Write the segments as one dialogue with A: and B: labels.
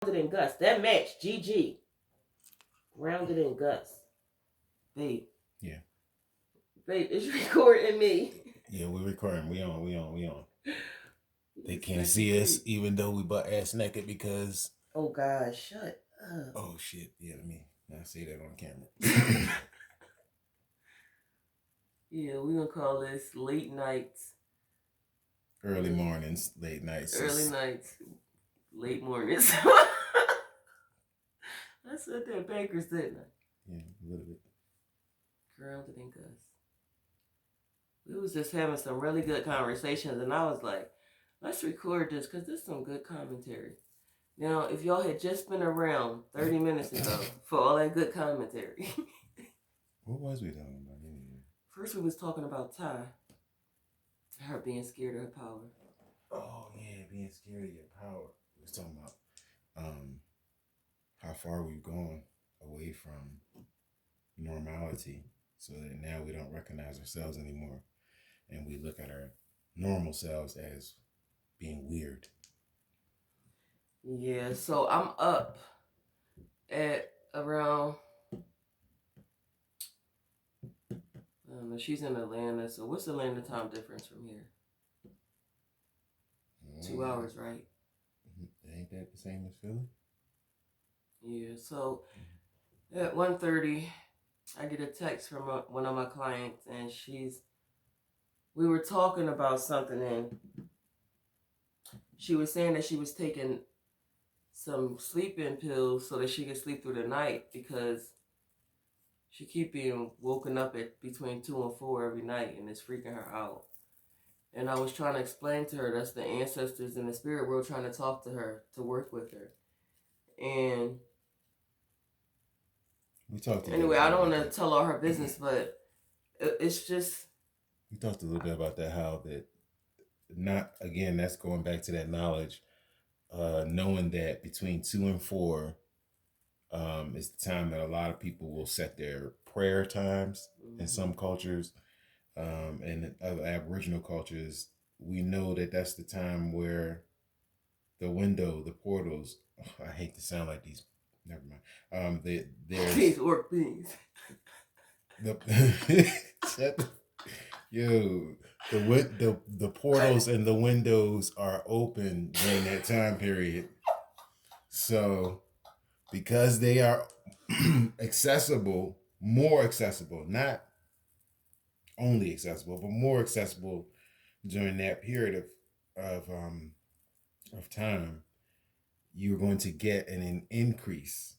A: Grounded and Gus. That match, GG. Grounded and Gus. Babe.
B: Yeah.
A: Babe, it's recording me.
B: Yeah, we recording. We on. They can't see us even though we butt ass naked because.
A: Oh God, shut up.
B: Oh shit. Yeah, let me not say that on camera.
A: Yeah, we're gonna call this late nights.
B: Early mornings, late nights.
A: Early nights, late mornings. I said that bankers, didn't I?
B: Yeah, a little bit.
A: Grounded and Gus. We was just having some really good conversations, and I was like, let's record this because this is some good commentary. Now, if y'all had just been around 30 minutes ago for all that good commentary.
B: What was we talking about anyway?
A: First, we was talking about Ty. Her being scared of her power.
B: Oh yeah, being scared of your power. We was talking about how far we've gone away from normality, so that now we don't recognize ourselves anymore, and we look at our normal selves as being weird.
A: Yeah, so I'm up at around, I don't know, she's in Atlanta, so what's the Atlanta time difference from here? 2 hours, right?
B: Ain't that the same as Philly?
A: Yeah, so at 1:30, I get a text from one of my clients, and we were talking about something, and she was saying that she was taking some sleeping pills so that she could sleep through the night because she keep being woken up at between 2 and 4 every night, and it's freaking her out. And I was trying to explain to her that's the ancestors in the spirit world trying to talk to her, to work with her. And
B: we talked
A: anyway, I don't want to tell all her business, but it's just,
B: we talked a little bit about that, how that not, again, that's going back to that knowledge, knowing that between 2 and 4 is the time that a lot of people will set their prayer times. In some cultures, and other Aboriginal cultures, we know that that's the time where the window, the portals, I hate to sound like these, never mind. There's
A: these orc beings.
B: The portals and the windows are open during that time period. So because they are accessible, more accessible, not only accessible, but more accessible during that period of time, you're going to get an increase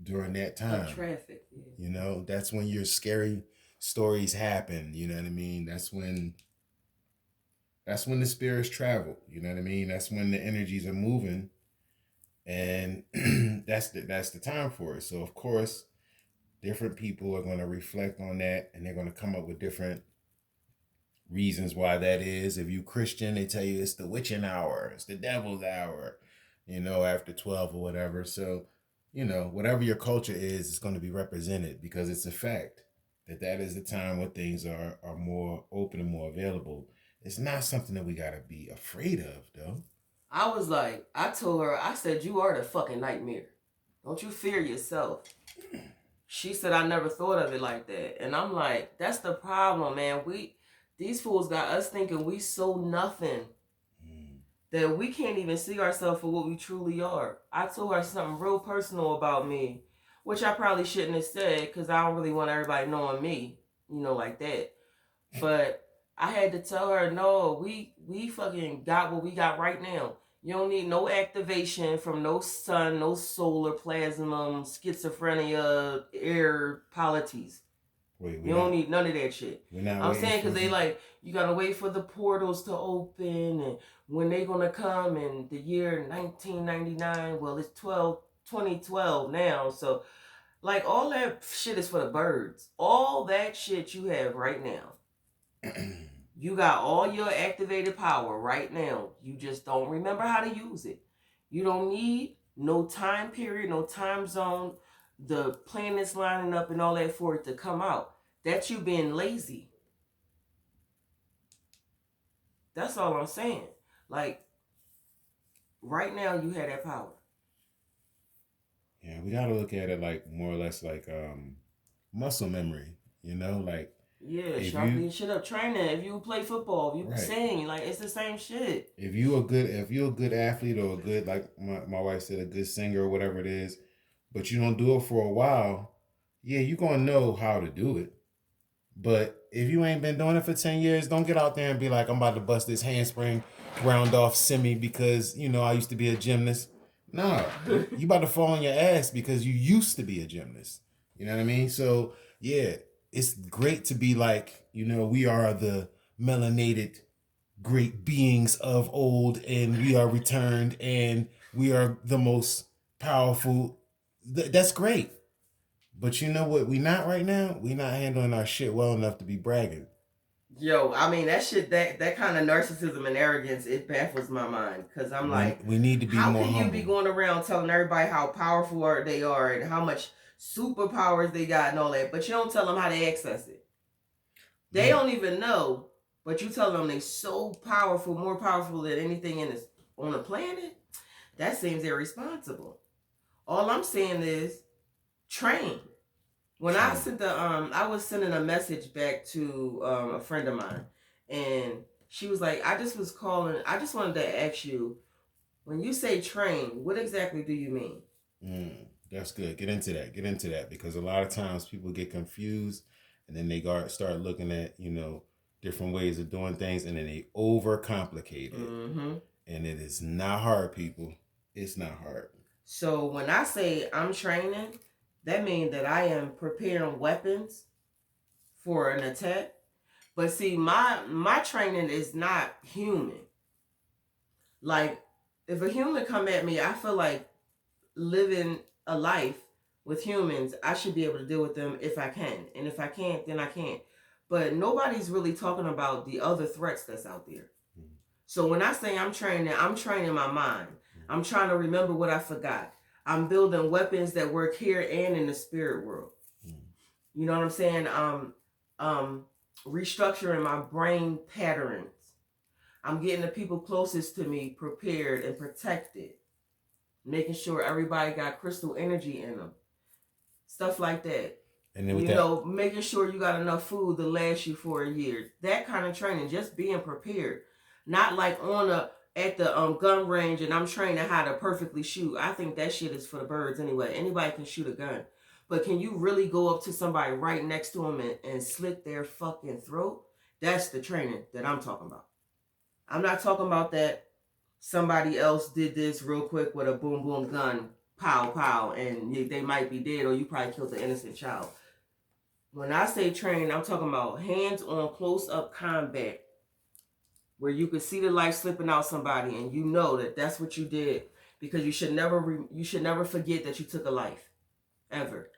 B: during that time.
A: Of traffic. Yeah.
B: You know, that's when your scary stories happen. You know what I mean? That's when the spirits travel. You know what I mean? That's when the energies are moving, and that's the time for it. So of course, different people are going to reflect on that, and they're going to come up with different reasons why that is. If you Christian, they tell you it's the witching hour, it's the devil's hour, you know, after 12 or whatever. So, you know, whatever your culture is, it's going to be represented because it's a fact that is the time when things are more open and more available. It's not something that we got to be afraid of, though.
A: I was like, I told her, I said, you are the fucking nightmare. Don't you fear yourself. She said, I never thought of it like that. And I'm like, that's the problem, man. These fools got us thinking we so nothing that we can't even see ourselves for what we truly are. I told her something real personal about me, which I probably shouldn't have said because I don't really want everybody knowing me, you know, like that. But I had to tell her, no, we fucking got what we got right now. You don't need no activation from no sun, no solar plasma, schizophrenia, air polities. You don't need none of that shit. I'm saying because they like, you got to wait for the portals to open, and when they going to come in the year 1999, well, it's 2012 now. So, like, all that shit is for the birds. All that shit you have right now. You got all your activated power right now. You just don't remember how to use it. You don't need no time period, no time zone, the planets lining up and all that for it to come out. That's you being lazy. That's all I'm saying. Like, right now you have that power.
B: we gotta look at it like more or less like muscle memory. Like
A: Yeah,
B: if
A: sharpen
B: you
A: your shit up. Training. If you play football, if you
B: right,
A: sing, like it's the same shit.
B: if you're a good athlete or a good, like my wife said, a good singer or whatever it is, but you don't do it for a while, yeah, you're gonna know how to do it. But if you ain't been doing it for 10 years, don't get out there and be like, I'm about to bust this handspring round off semi because, I used to be a gymnast. No, you about to fall on your ass because you used to be a gymnast. You know what I mean? So, yeah, it's great to be like, we are the melanated great beings of old and we are returned and we are the most powerful. That's great. But you know what? We not right now. We not handling our shit well enough to be bragging.
A: Yo, I mean that shit, that kind of narcissism and arrogance, it baffles my mind because I'm like,
B: We need to be
A: how
B: more
A: can you
B: humble.
A: be going around telling everybody how powerful they are and how much superpowers they got and all that, but you don't tell them how they access it. They don't even know, but you tell them they so powerful, more powerful than anything in this on the planet. That seems irresponsible. All I'm saying is train. When I sent I was sending a message back to a friend of mine, and she was like, I just was calling. I just wanted to ask you, when you say train, what exactly do you mean?
B: That's good. Get into that. Get into that because a lot of times people get confused, and then they start looking at different ways of doing things, and then they overcomplicate it.
A: Mm-hmm.
B: And it is not hard, people. It's not hard.
A: So when I say I'm training, that means that I am preparing weapons for an attack. But see, my training is not human. Like, if a human come at me, I feel like living a life with humans, I should be able to deal with them if I can. And if I can't, then I can't. But nobody's really talking about the other threats that's out there. So when I say I'm training my mind. I'm trying to remember what I forgot. I'm building weapons that work here and in the spirit world. You know what I'm saying? Restructuring my brain patterns. I'm getting the people closest to me prepared and protected. Making sure everybody got crystal energy in them. Stuff like that. And then making sure you got enough food to last you for a year. That kind of training, just being prepared. Not like at the gun range and I'm training how to perfectly shoot. I think that shit is for the birds anyway. Anybody can shoot a gun. But can you really go up to somebody right next to them and slit their fucking throat? That's the training that I'm talking about. I'm not talking about that somebody else did this real quick with a boom boom gun, pow pow, and they might be dead or you probably killed an innocent child. When I say training, I'm talking about hands-on close-up combat where you could see the life slipping out somebody and you know that that's what you did because you should never forget that you took a life ever.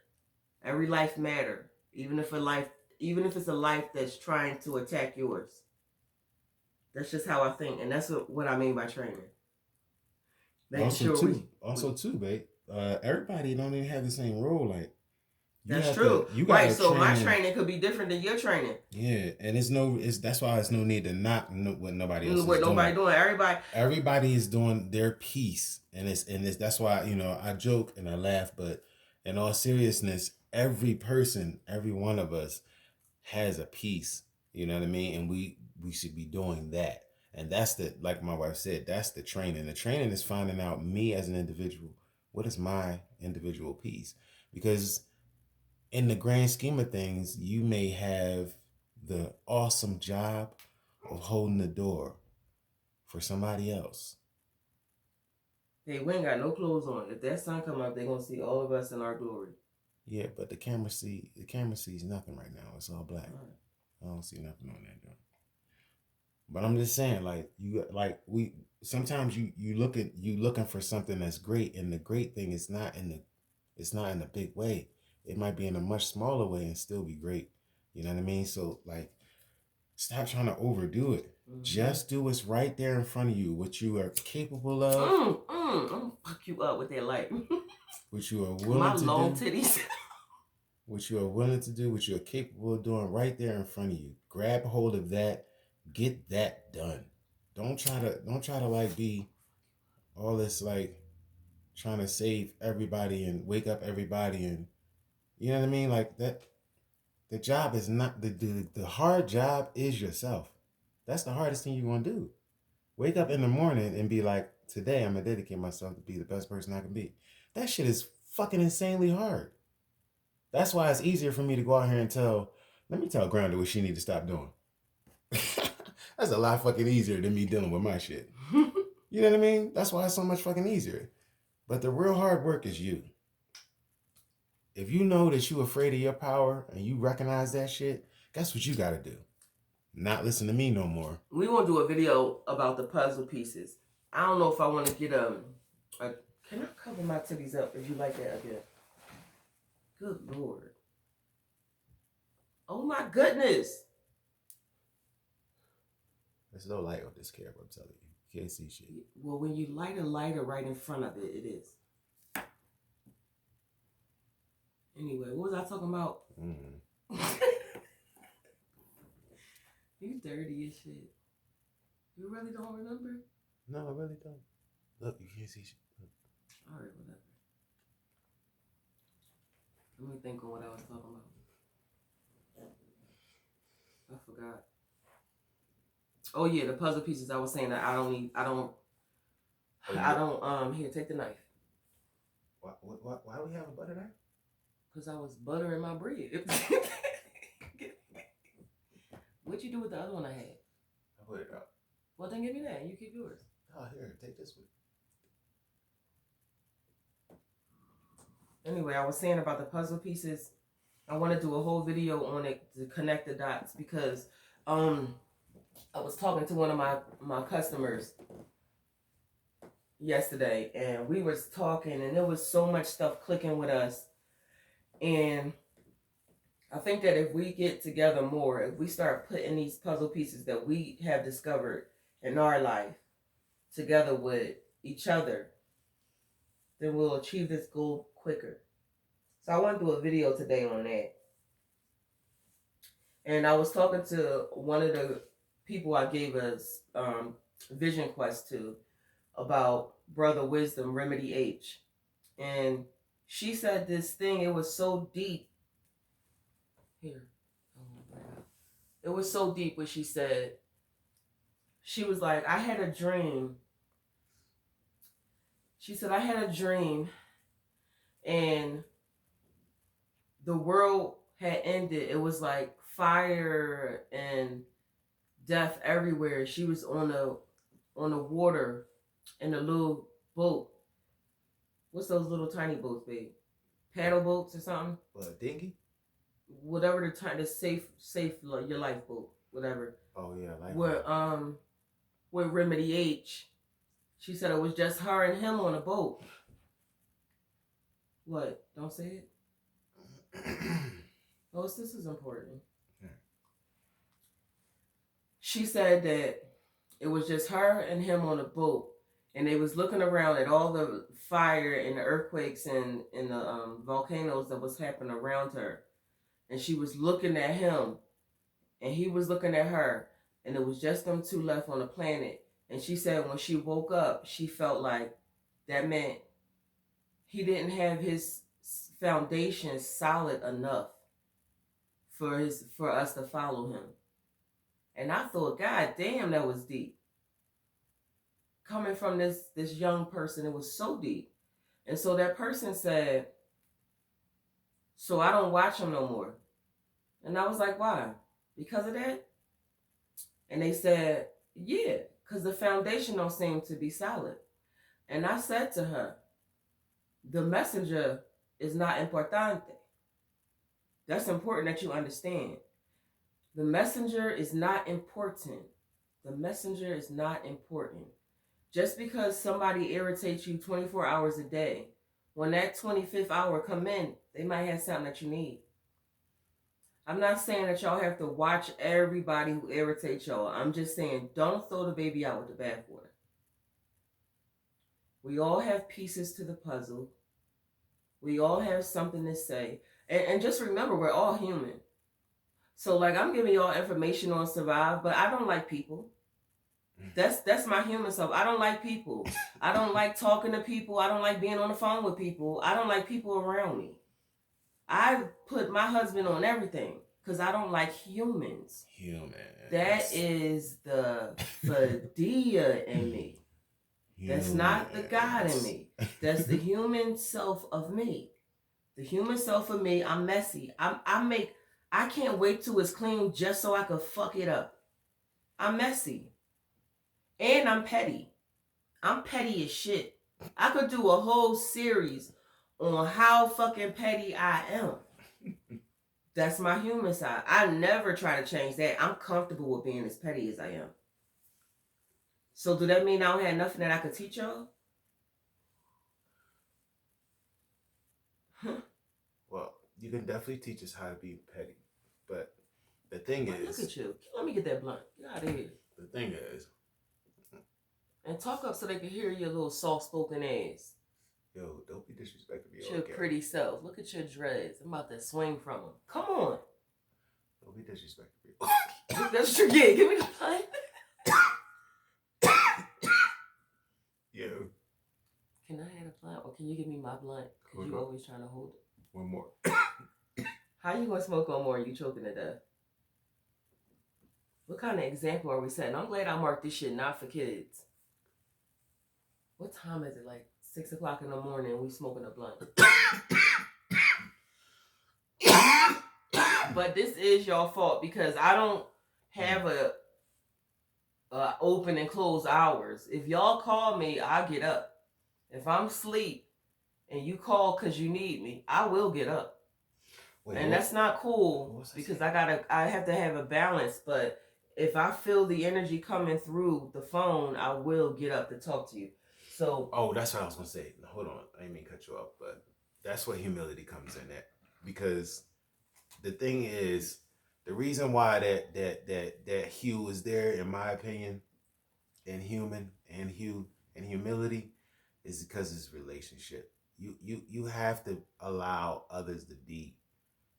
A: Every life matter, even if it's a life that's trying to attack yours. That's just how I think, and that's what I mean by training.
B: Also, babe, everybody don't even have the same role. Like
A: that's true, right? So my training could be different than your training.
B: Yeah, and that's why it's no need to not know what nobody else is doing.
A: Nobody doing.
B: Everybody is doing their piece, and that's why I joke and I laugh, but in all seriousness, every one of us has a piece. You know what I mean? And we should be doing that. And that's like my wife said, that's the training. The training is finding out me as an individual. What is my individual piece? Because in the grand scheme of things, you may have the awesome job of holding the door for somebody else.
A: Hey, we ain't got no clothes on. If that sun come up, they're gonna see all of us in our glory.
B: Yeah, but the camera sees nothing right now. It's all black. Right. I don't see nothing on that though. But I'm just saying, sometimes you looking for something that's great, and the great thing is not in the big way. It might be in a much smaller way and still be great. You know what I mean? So stop trying to overdo it. Mm-hmm. Just do what's right there in front of you, what you are capable of.
A: I'm gonna fuck you up with that light.
B: What you are willing
A: my
B: to
A: long
B: do.
A: Titties.
B: What you are willing to do, what you are capable of doing right there in front of you. Grab hold of that. Get that done. Don't try to be all this trying to save everybody and wake up everybody, and you know what I mean? Like that, the job is not the hard job is yourself. That's the hardest thing you're gonna do. Wake up in the morning and be like, today I'm gonna dedicate myself to be the best person I can be. That shit is fucking insanely hard. That's why it's easier for me to go out here and let me tell Grounded what she need to stop doing. That's a lot fucking easier than me dealing with my shit. You know what I mean? That's why it's so much fucking easier. But the real hard work is you. If you know that you're afraid of your power and you recognize that shit, guess what you gotta do? Not listen to me no more.
A: We want to do a video about the puzzle pieces. I don't know if I want to get can I cover my titties up if you like that again? Good Lord. Oh my goodness.
B: There's no light on this camera, I'm telling you. You can't see shit.
A: Well, when you light a lighter right in front of it, it is. Anyway, what was I talking about? You dirty as shit. You really don't remember?
B: No, I really don't. Look, you can't see shit.
A: All right, whatever. Let me think of what I was talking about. I forgot. Oh yeah, the puzzle pieces. I was saying that I don't need. I don't. Here, take the knife.
B: Why do we have a butter knife?
A: Because I was buttering my bread. What'd you do with the other one I had?
B: I put it up.
A: Well, then give me that. You keep yours.
B: Oh, here, take this one.
A: Anyway, I was saying about the puzzle pieces. I want to do a whole video on it to connect the dots because I was talking to one of my customers yesterday, and we was talking, and there was so much stuff clicking with us. And I think that if we get together more, if we start putting these puzzle pieces that we have discovered in our life together with each other, then we'll achieve this goal quicker. So I want to do a video today on that. And I was talking to one of the people I gave a vision quest to about Brother Wisdom, Remedy H. And she said this thing, it was so deep. Here. It was so deep what she said. She was like, I had a dream. She said, I had a dream and the world had ended. It was like fire and death everywhere. She was on the water in a little boat. What's those little tiny boats, babe? Paddle boats or something?
B: What, dinghy?
A: Whatever the safe your lifeboat, whatever.
B: Oh yeah, lifeboat.
A: With Remedy H. She said it was just her and him on a boat. What? Don't say it. Oh, this is important. Yeah. She said that it was just her and him on a boat, and they was looking around at all the fire and the earthquakes and the volcanoes that was happening around her. And she was looking at him, and he was looking at her, and it was just them two left on the planet. And she said when she woke up, she felt like that meant he didn't have his foundation solid enough for us to follow him. And I thought, God damn, that was deep. Coming from this young person, it was so deep. And so that person said, so I don't watch him no more. And I was like, why? Because of that? And they said, yeah, because the foundation don't seem to be solid. And I said to her, the messenger is not importante. That's important that you understand. The messenger is not important. The messenger is not important. Just because somebody irritates you 24 hours a day, when that 25th hour come in, they might have something that you need. I'm not saying that y'all have to watch everybody who irritates y'all. I'm just saying don't throw the baby out with the bathwater. We all have pieces to the puzzle. We all have something to say. And just remember, we're all human. So, like, I'm giving y'all information on Survive, but I don't like people. That's my human self. I don't like people. I don't like talking to people. I don't like being on the phone with people. I don't like people around me. I put my husband on everything because I don't like humans. That is the Fadia in me. That's not the God in me. That's the human self of me. The human self of me. I'm messy. I can't wait till it's clean just so I could fuck it up. I'm messy. And I'm petty. I'm petty as shit. I could do a whole series on how fucking petty I am. That's my human side. I never try to change that. I'm comfortable with being as petty as I am. So do that mean I don't have nothing that I could teach y'all?
B: Well, you can definitely teach us how to be petty, but the thing is,
A: look at you. Let me get that blunt. Get out of here.
B: The thing is,
A: and talk up so they can hear your little soft-spoken ass.
B: Yo, don't be disrespecting me.
A: Your pretty self. Look at your dreads. I'm about to swing from them. Come on.
B: Don't be disrespecting me.
A: That's true. Yeah, give me the blunt.
B: Yo.
A: Can I have a blunt or can you give me my blunt? Because you always trying to hold it.
B: One more.
A: How you gonna smoke one more and you choking to death? What kind of example are we setting? I'm glad I marked this shit not for kids. What time is it? Like 6 o'clock in the morning and we smoking a blunt. But this is your fault because I don't have a open and close hours. If y'all call me, I get up. If I'm asleep and you call because you need me, I will get up. Wait, and that's not cool because I have to have a balance. But if I feel the energy coming through the phone, I will get up to talk to you. So
B: that's what I was gonna say. Hold on, I didn't mean to cut you off, but that's where humility comes in at. Because the thing is, the reason why that hue is there, in my opinion, in humility, is because it's relationship. You have to allow others to be.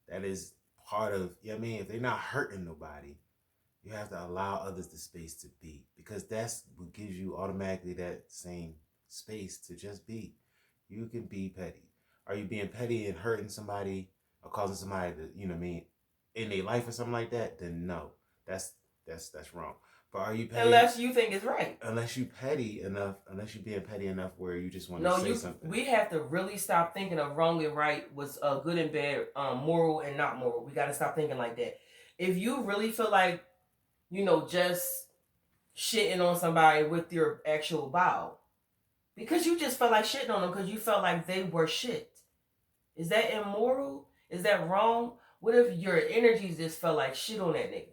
B: That is part of, you know what I mean? If they're not hurting nobody, you have to allow others the space to be, because that's what gives you automatically that same space to just be. You can be petty. Are you being petty and hurting somebody or causing somebody to, you know what I mean, in their life or something like that? Then no, that's wrong. But are you petty?
A: Unless you think it's right.
B: Unless you're being petty enough where you just want to say something.
A: We have to really stop thinking of wrong and right was good and bad, moral and not moral. We got to stop thinking like that. If you really feel like, just shitting on somebody with your actual bowel, because you just felt like shitting on them because you felt like they were shit. Is that immoral? Is that wrong? What if your energies just felt like shit on that nigga?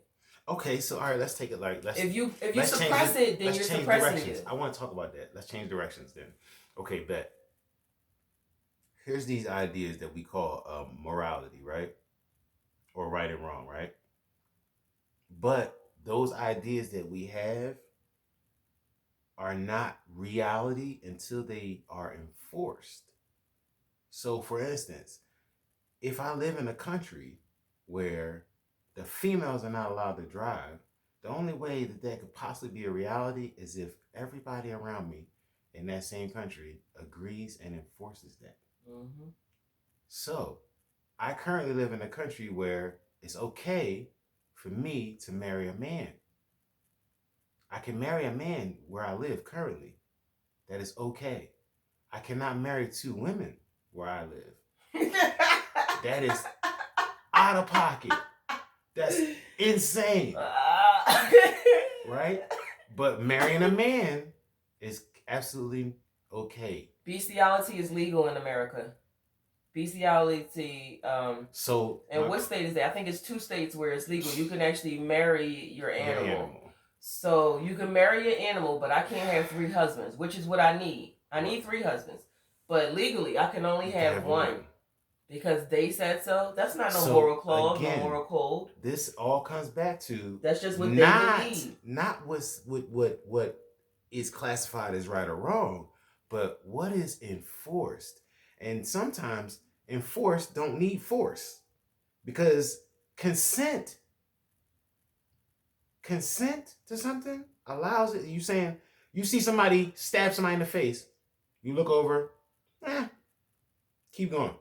B: Okay, so all right, let's take it like
A: if you suppress it, then you're suppressing it.
B: I want to talk about that. Let's change directions then. Okay, bet. Here's these ideas that we call morality, right? Or right and wrong, right? But those ideas that we have are not reality until they are enforced. So, for instance, if I live in a country where the females are not allowed to drive, the only way that could possibly be a reality is if everybody around me in that same country agrees and enforces that. Mm-hmm. So, I currently live in a country where it's okay for me to marry a man. I can marry a man where I live currently. That is okay. I cannot marry 2 women where I live. That is out of pocket. That's insane. Right? But marrying a man is absolutely okay.
A: Bestiality is legal in America. Bestiality. What state is that? I think it's 2 states where it's legal. You can actually marry your animal. So you can marry your animal, but I can't have 3 husbands, which is what I need. I need 3 husbands. But legally, I can only have 1. Because they said so. That's not no moral clause, no moral code.
B: This all comes back to
A: that's just what they need.
B: Not what is classified as right or wrong, but what is enforced. And sometimes enforced don't need force, because consent to something allows it. You saying you see somebody stab somebody in the face, you look over, keep going.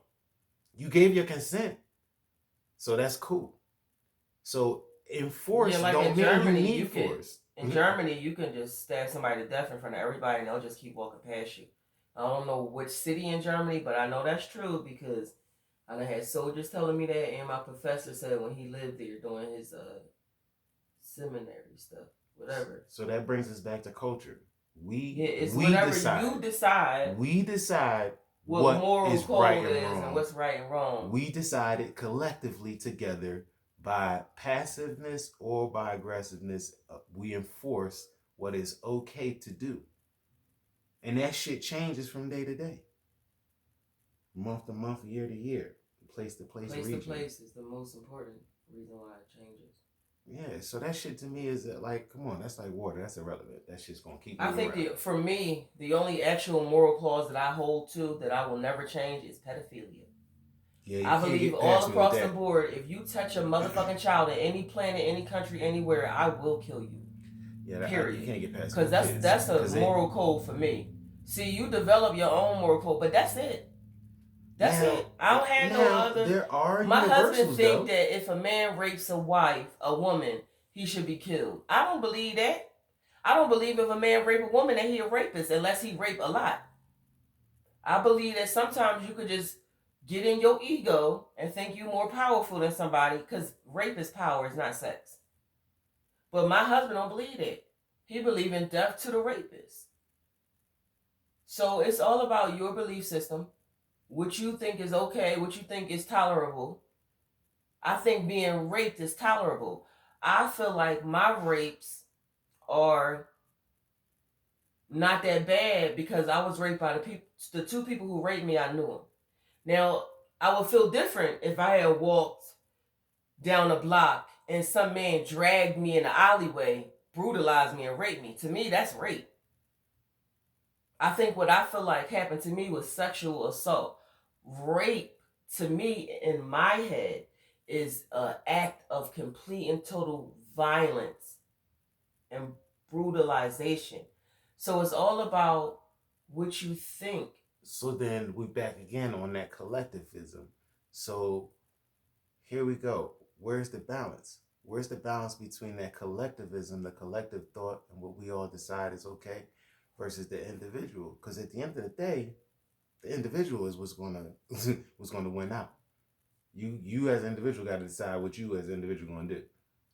B: You gave your consent, so that's cool. So enforce
A: like
B: don't
A: in
B: mean
A: Germany,
B: you need force.
A: In Germany, you can just stab somebody to death in front of everybody, and they'll just keep walking past you. I don't know which city in Germany, but I know that's true because I done had soldiers telling me that, and my professor said when he lived there doing his seminary stuff, whatever.
B: So that brings us back to culture.
A: It's
B: we
A: whatever
B: decide.
A: you decide.
B: We decide
A: what moral
B: is
A: code
B: right
A: is
B: and wrong.
A: and what's right and wrong.
B: We decided collectively together by passiveness or by aggressiveness. We enforce what is okay to do, and that shit changes from day to day, month to month, year to year, place to place, region.
A: Place to place is the most important reason why it changes.
B: Yeah, so that shit to me is like, come on, that's like water. That's irrelevant. That shit's gonna keep.
A: I think for me, the only actual moral clause that I hold to that I will never change is pedophilia. Yeah, I believe all across the board, if you touch a motherfucking child in any planet, any country, anywhere, I will kill you.
B: Yeah, period. You can't get past
A: because that's a moral code for me. See, you develop your own moral code, but that's it. That's it. I don't have no other.
B: There are
A: my husband think that if a man rapes a woman, he should be killed. I don't believe that. I don't believe if a man rape a woman that he a rapist unless he rape a lot. I believe that sometimes you could just get in your ego and think you more powerful than somebody because rape is power, it's not sex. But my husband don't believe that. He believe in death to the rapist. So it's all about your belief system, what you think is okay, what you think is tolerable. I think being raped is tolerable. I feel like my rapes are not that bad because I was raped by the two people who raped me. I knew them. Now I would feel different if I had walked down a block and some man dragged me in the alleyway, brutalized me, and raped me. To me, that's rape. I think what I feel like happened to me was sexual assault. Rape, to me, in my head, is an act of complete and total violence and brutalization. So it's all about what you think.
B: So then we're back again on that collectivism. So here we go. Where's the balance? Where's the balance between that collectivism, the collective thought, and what we all decide is okay, versus the individual? Because at the end of the day, the individual is what's gonna win out. You as an individual got to decide what you as an individual gonna do,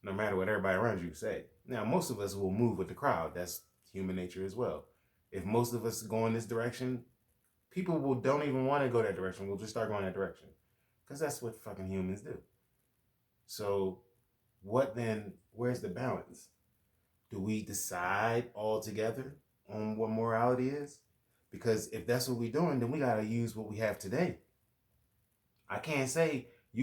B: no matter what everybody around you say. Now, most of us will move with the crowd. That's human nature as well. If most of us go in this direction, people don't even want to go that direction. We'll just start going that direction because that's what fucking humans do. So, what then? Where's the balance? Do we decide all together on what morality is? Because if that's what we're doing, then we gotta use what we have today. You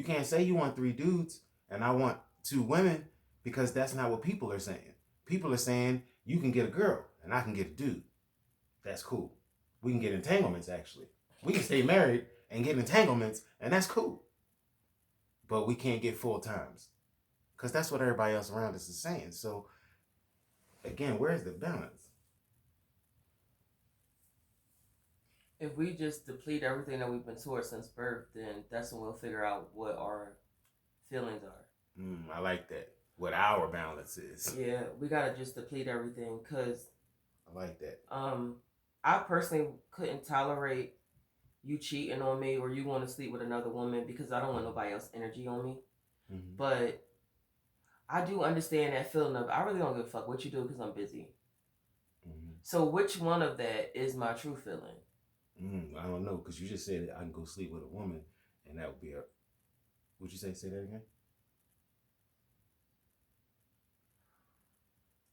B: can't say you want 3 dudes and I want 2 women because that's not what people are saying. People are saying you can get a girl and I can get a dude. That's cool. We can get entanglements actually. We can stay married and get entanglements and that's cool. But we can't get full times because that's what everybody else around us is saying. So again, where's the balance?
A: If we just deplete everything that we've been taught since birth, then that's when we'll figure out what our feelings are.
B: I like that. What our balance is.
A: Yeah, we gotta just deplete everything because
B: I like that.
A: I personally couldn't tolerate you cheating on me or you want to sleep with another woman because I don't want nobody else's energy on me. Mm-hmm. But I do understand that feeling of I really don't give a fuck what you do because I'm busy. Mm-hmm. So which one of that is my true feeling?
B: I don't know, because you just said I can go sleep with a woman, and that would be a... What'd you say? Say that again?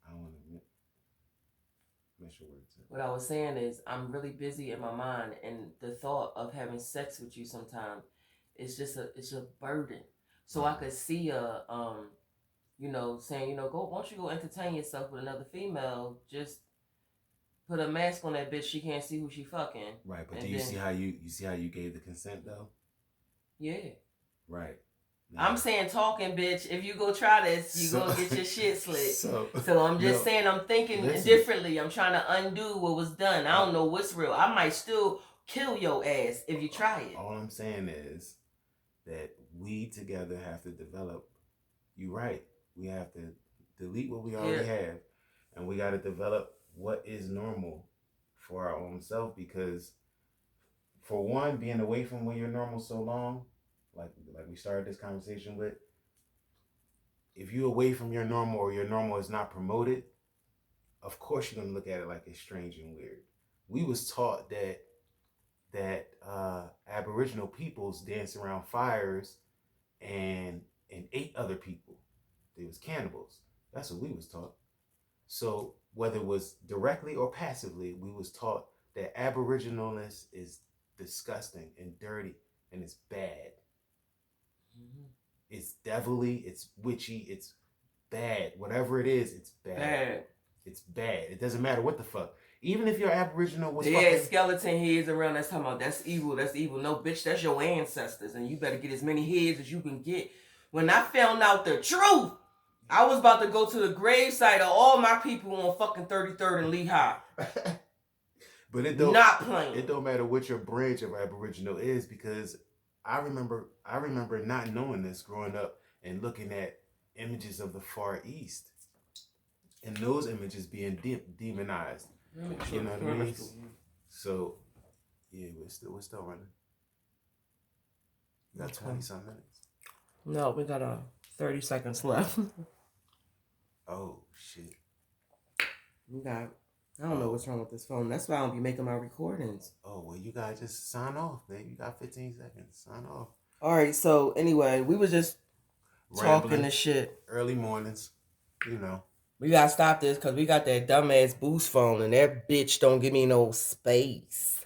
B: I don't want to mess your words up.
A: What I was saying is I'm really busy in my mind, and the thought of having sex with you sometime is just it's a burden. So I could see saying, why don't you go entertain yourself with another female, just put a mask on that bitch. She can't see who she fucking.
B: Right, but do you see how you gave the consent though?
A: Yeah.
B: Right.
A: I'm saying talking, bitch. If you go try this, you gonna get your shit slit. So I'm just saying I'm thinking differently. I'm trying to undo what was done. I don't know what's real. I might still kill your ass if you try it.
B: All I'm saying is that we together have to develop. You're right. We have to delete what we already have, and we got to develop what is normal for our own self. Because, for one, being away from where you're normal so long, like we started this conversation with, if you're away from your normal or your normal is not promoted, of course you're gonna look at it like it's strange and weird. We was taught that Aboriginal peoples dance around fires and ate other people. They was cannibals. That's what we was taught. So whether it was directly or passively, we was taught that Aboriginalness is disgusting and dirty and it's bad. Mm-hmm. It's devilly, it's witchy, it's bad. Whatever it is, it's bad. It's bad. It doesn't matter what the fuck. Even if your Aboriginal was
A: fucking skeleton heads around, that's talking about that's evil. No, bitch, that's your ancestors, and you better get as many heads as you can get. When I found out the truth, I was about to go to the gravesite of all my people on fucking 33rd and Lehigh.
B: But it don't matter what your branch of Aboriginal is, because I remember not knowing this growing up and looking at images of the Far East, and those images being demonized. You know what I mean? So, yeah, we're still running. We got 20-some minutes.
A: No, we got 30 seconds left.
B: Oh shit.
A: We got. I don't know what's wrong with this phone. That's why I don't be making my recordings.
B: Oh, well, you gotta just sign off, baby. You got 15 seconds. Sign off.
A: All right. So anyway, we was just talking this shit.
B: Early mornings, you know.
A: We gotta stop this because we got that dumbass Boost phone and that bitch don't give me no space.